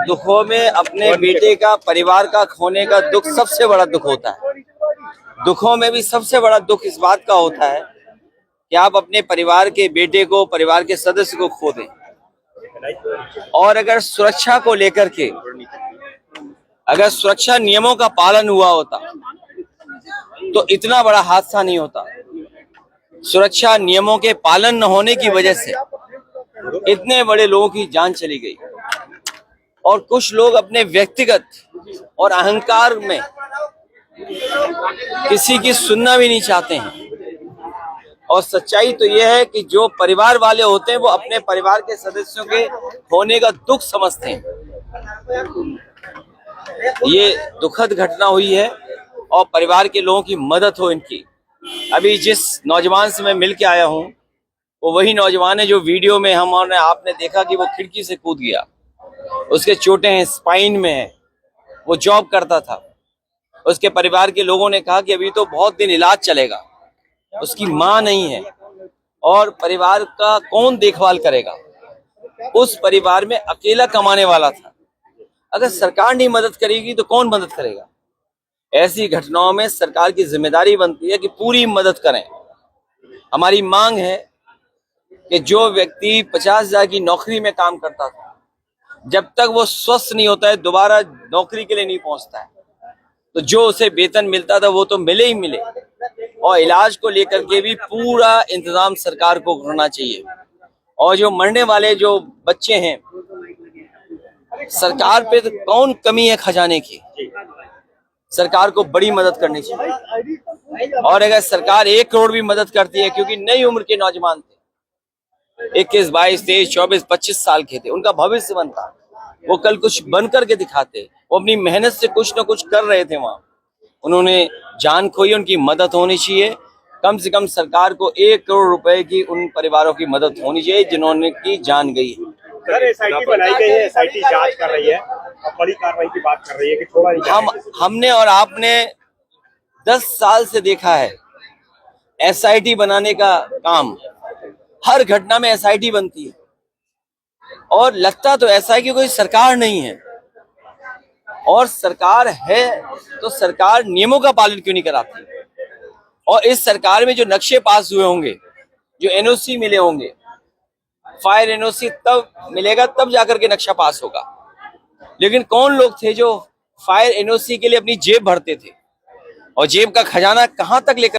दुखों में अपने बेटे का, परिवार का खोने का दुख सबसे बड़ा दुख होता है। दुखों में भी सबसे बड़ा दुख इस बात का होता है कि आप अपने परिवार के बेटे को, परिवार के सदस्य को खो दें। और अगर सुरक्षा को लेकर के, अगर सुरक्षा नियमों का पालन हुआ होता तो इतना बड़ा हादसा नहीं होता। सुरक्षा नियमों के पालन न होने की वजह से इतने बड़े लोगों की जान चली गई। और कुछ लोग अपने व्यक्तिगत और अहंकार में किसी की सुनना भी नहीं चाहते हैं। और सच्चाई तो यह है कि जो परिवार वाले होते हैं वो अपने परिवार के सदस्यों के होने का दुख समझते हैं। ये दुखद घटना हुई है और परिवार के लोगों की मदद हो इनकी। अभी जिस नौजवान से मैं मिल के आया हूं वो वही नौजवान है जो वीडियो में आपने देखा कि वो खिड़की से कूद गया। उसके चोटें हैं, स्पाइन में है, वो जॉब करता था। उसके परिवार के लोगों ने कहा कि अभी तो बहुत दिन इलाज चलेगा। उसकी माँ नहीं है और परिवार का कौन देखभाल करेगा। उस परिवार में अकेला कमाने वाला था। अगर सरकार नहीं मदद करेगी तो कौन मदद करेगा। ऐसी घटनाओं में सरकार की जिम्मेदारी बनती है कि पूरी मदद करें। हमारी मांग है कि जो व्यक्ति 50,000 की नौकरी में काम करता था, जब तक वो स्वस्थ नहीं होता है दोबारा नौकरी के लिए नहीं पहुंचता है, तो जो उसे वेतन मिलता था वो तो मिले ही मिले। और इलाज को लेकर के भी पूरा इंतजाम सरकार को करना चाहिए। और जो मरने वाले जो बच्चे हैं, सरकार पे तो कौन कमी है खजाने की। सरकार को बड़ी मदद करनी चाहिए। और अगर सरकार 1 करोड़ भी मदद करती है, क्योंकि नई उम्र के नौजवान थे, 21, 22, 23, 24, 25 साल के थे, उनका भविष्य बनता, वो कल कुछ बन करके दिखाते। वो अपनी मेहनत से कुछ न कुछ कर रहे थे वहां, उन्होंने जान खोई। उनकी मदद होनी चाहिए। कम से कम सरकार को 1 करोड़ रुपए की उन परिवारों की मदद होनी चाहिए जिन्होंने की जान गई है। सर, एसआईटी बनाई गई है, एसआईटी जांच कर रही है और बड़ी कार्रवाई की बात कर रही है कि थोड़ा ही हमने और आपने 10 साल से देखा है एसआईटी बनाने का काम। हर घटना में एसआईटी बनती है और लगता तो ऐसा है कि कोई सरकार नहीं है। और सरकार है तो सरकार नियमों का पालन क्यों नहीं कराती। और इस सरकार में जो नक्शे पास हुए होंगे, जो एनओसी मिले होंगे, फायर एनओसी तब मिलेगा तब जाकर के नक्शा पास होगा। लेकिन कौन लोग थे जो फायर एनओसी के लिए अपनी जेब भरते थे और जेब का खजाना कहां तक लेकर